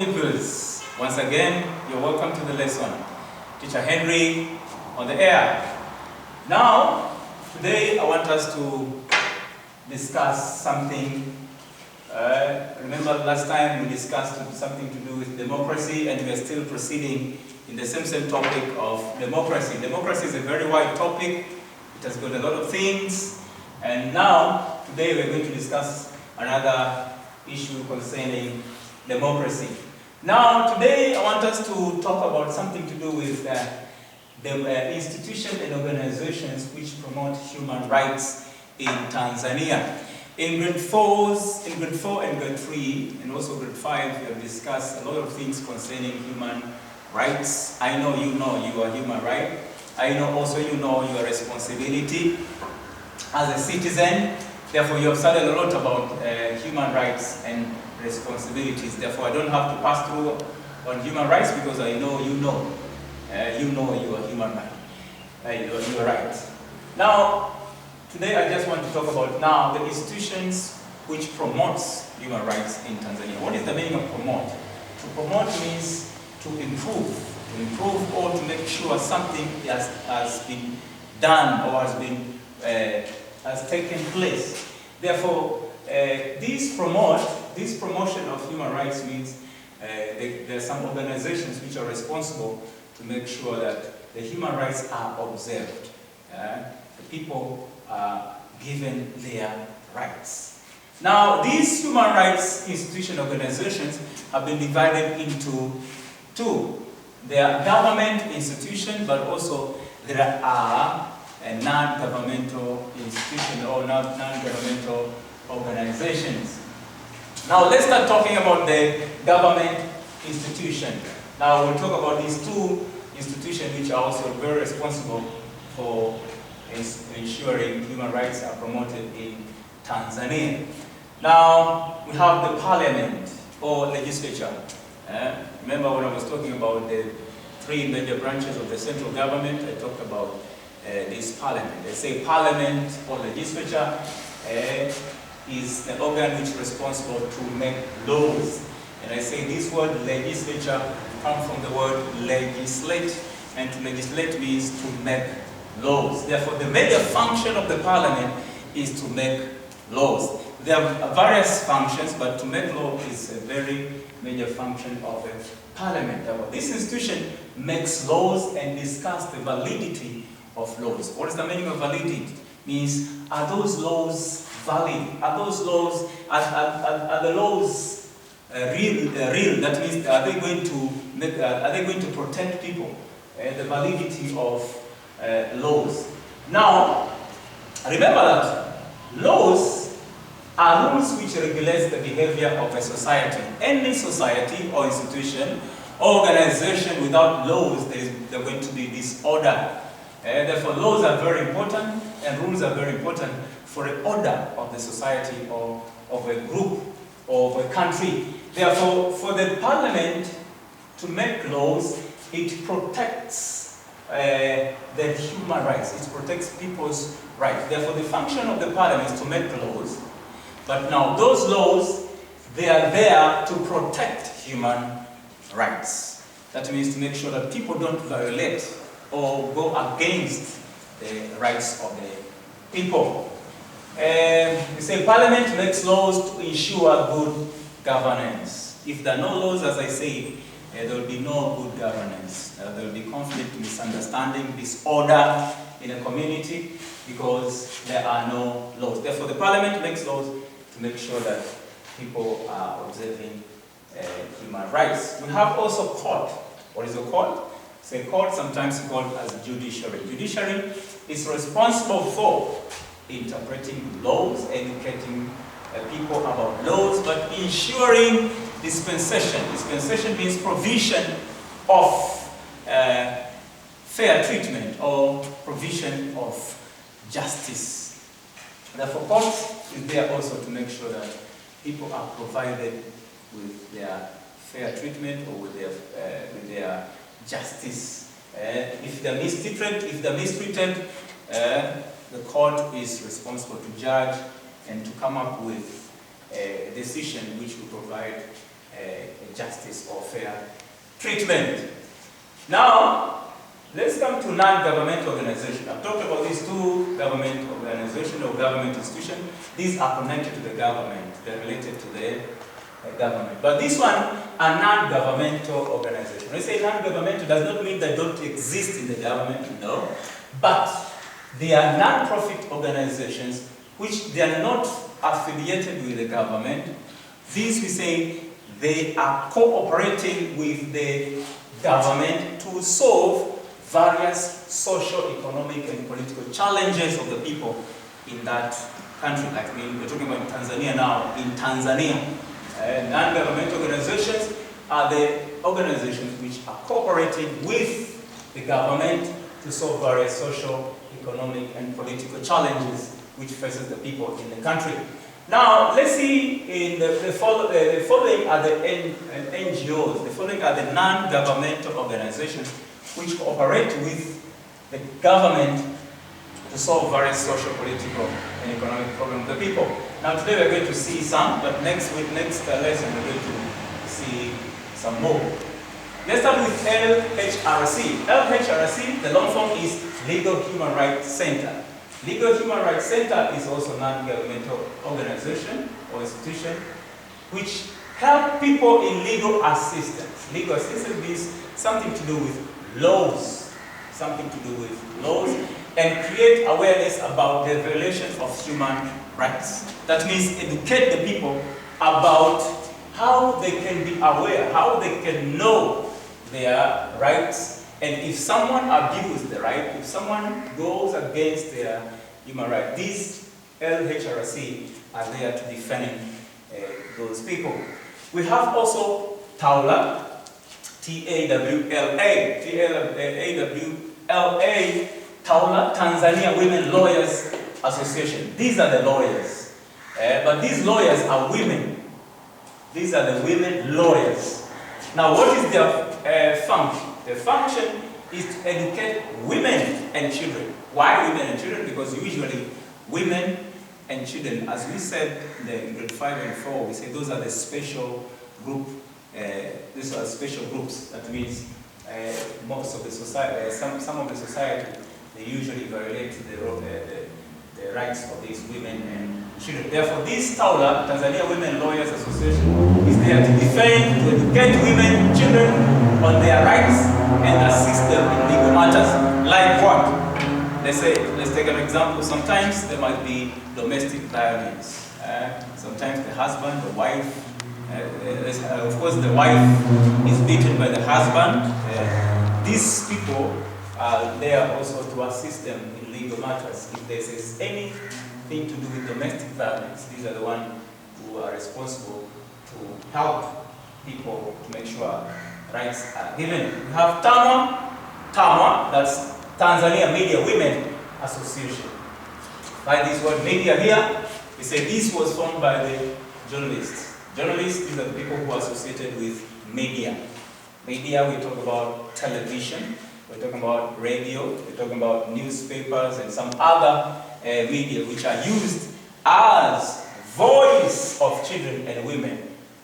Pupils, once again, you're welcome to the lesson. Teacher Henry on the air. Now, today I want us to discuss something. Remember last time we discussed something to do with democracy, and we are still proceeding in the same topic of democracy. Democracy is a very wide topic. It has got a lot of things. And now, today we're going to discuss another issue concerning democracy. Now, today I want us to talk about something to do with the institutions and organizations which promote human rights in Tanzania. In grade 4 and grade 3, and also grade 5, we have discussed a lot of things concerning human rights. I know you are human right. I know also you know your responsibility as a citizen. Therefore, you have studied a lot about human rights and responsibilities. Therefore, I don't have to pass through on human rights because I know you know. You know you are human right. You are right. Now, today I just want to talk about now the institutions which promotes human rights in Tanzania. What is the meaning of promote? To promote means to improve or to make sure something has been done or has taken place. Therefore, this promotion of human rights means there are some organizations which are responsible to make sure that the human rights are observed. The people are given their rights. Now, these human rights institution organizations have been divided into two. They are government institutions, but also there are non-governmental institutions or non-governmental organizations. Now let's start talking about the government institution. Now we'll talk about these two institutions which are also very responsible for ensuring human rights are promoted in Tanzania. Now we have the parliament or legislature. Remember when I was talking about the three major branches of the central government, I talked about this parliament. They say parliament or legislature is the organ which is responsible to make laws. And I say this word legislature comes from the word legislate, and to legislate means to make laws. Therefore, the major function of the parliament is to make laws. There are various functions, but to make law is a very major function of the parliament. Therefore, this institution makes laws and discusses the validity of laws. What is the meaning of validity? Means, are those laws valid? Are those laws, are the laws real? That means, are they going to protect people? The validity of laws. Now, remember that laws are rules which regulate the behavior of a society. Any society or institution or organization without laws, there's going to be disorder. Therefore, laws are very important and rules are very important for the order of the society or of a group or of a country. Therefore, for the parliament to make laws, it protects the human rights. It protects people's rights. Therefore, the function of the parliament is to make laws. But now, those laws, they are there to protect human rights. That means to make sure that people don't violate or go against the rights of the people. We say Parliament makes laws to ensure good governance. If there are no laws, as I say, there will be no good governance. There will be conflict, misunderstanding, disorder in a community because there are no laws. Therefore, the Parliament makes laws to make sure that people are observing human rights. We have also court. What is a court? Say court, sometimes called as judiciary. Judiciary is responsible for interpreting laws, educating people about laws, but ensuring dispensation. Dispensation means provision of fair treatment or provision of justice. Therefore, court is there also to make sure that people are provided with their fair treatment or with their justice. If they're mistreated, the court is responsible to judge and to come up with a decision which will provide justice or fair treatment. Now, let's come to non-governmental organizations. I've talked about these two government organizations or government institutions. These are connected to the government. They're related to the government. But this one, a non-governmental organization. When I say non-governmental, does not mean they don't exist in the government, no. But they are non-profit organizations which they are not affiliated with the government. These, we say, they are cooperating with the government to solve various social, economic, and political challenges of the people in that country. Like we're talking about Tanzania now. In Tanzania, non-governmental organizations are the organizations which are cooperating with the government to solve various social, economic, and political challenges which faces the people in the country. Now, let's see, in the following are the NGOs. The following are the non-governmental organizations which cooperate with the government to solve various social, political, and economic problems of the people. Now, today we're going to see some, but next lesson we're going to see some more. Let's start with LHRC. LHRC, the long form is Legal Human Rights Center. Legal Human Rights Center is also a non-governmental organization or institution which help people in legal assistance. Legal assistance means something to do with laws, and create awareness about the violation of human rights. That means educate the people about how they can be aware, how they can know their rights, and if someone abuses the right, if someone goes against their human rights, these LHRC are there to defend those people. We have also TAWLA, T-A-W-L-A, T-A-W-L-A, TAWLA, Tanzania Women Lawyers Association. These are the lawyers, but these lawyers are women. These are the women lawyers. Now, what is their function? The function is to educate women and children. Why women and children? Because usually women and children, as we said in grade 5 and 4, we say those are the special group. These are special groups. That means most of the society, some of the society, they usually violate the rights of these women and children. Therefore, this TAWLA, Tanzania Women Lawyers Association, is there to defend, to educate women and children on their rights and assist them in legal matters. Like what? Let's take an example. Sometimes there might be domestic violence. Sometimes the husband, the wife, of course the wife is beaten by the husband. These people are there also to assist them in legal matters. If there's anything to do with domestic violence, these are the ones who are responsible to help people to make sure rights are given. We have TAMWA, that's Tanzania Media Women Association. By this word media here, we say this was formed by the journalists. Journalists, these are the people who are associated with media. Media, we talk about television, we're talking about radio, we're talking about newspapers and some other media which are used as voice of children and women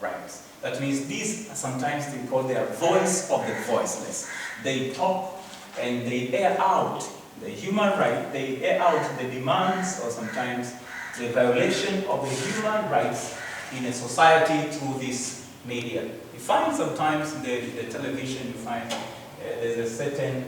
rights. That means these are sometimes they call their voice of the voiceless. They talk and they air out the human right, they air out the demands or sometimes the violation of the human rights in a society through this media. You find sometimes in the television, you find there's a certain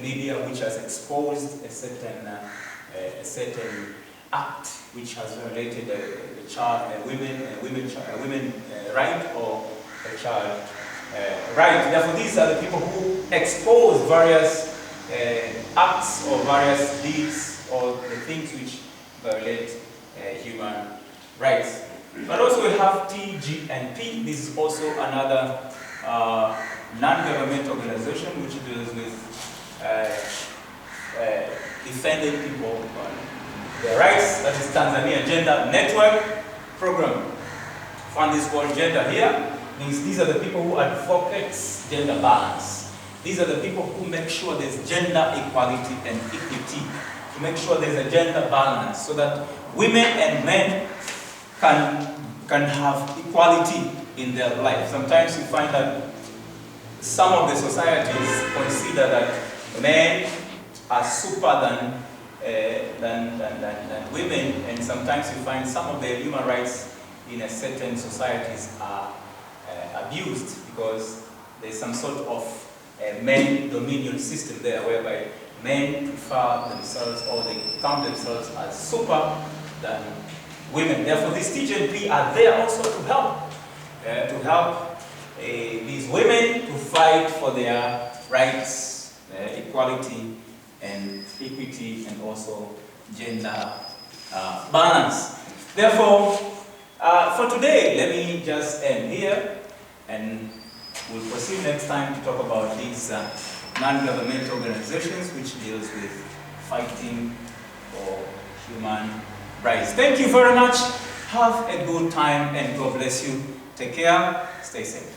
media which has exposed a certain act which has violated a women right or a child right. Therefore, these are the people who expose various acts or various deeds or the things which violate human rights. But also we have TGNP. This is also another non-government organization which deals with defending people on their rights. That is Tanzania Gender Network Program. Find this word gender here. Means these are the people who advocate gender balance. These are the people who make sure there's gender equality and equity, to make sure there's a gender balance so that women and men can have equality in their life. Sometimes you find that some of the societies consider that men are super than women, and sometimes you find some of the human rights in a certain societies are abused because there's some sort of men dominion system there whereby men prefer themselves or they count themselves as super than women. Therefore, these TGNP are there also to help these women to fight for their rights, equality and equity, and also gender balance. Therefore, for today, let me just end here, and we'll proceed next time to talk about these non-governmental organizations which deals with fighting for human rights. Thank you very much. Have a good time and God bless you. Take care. Stay safe.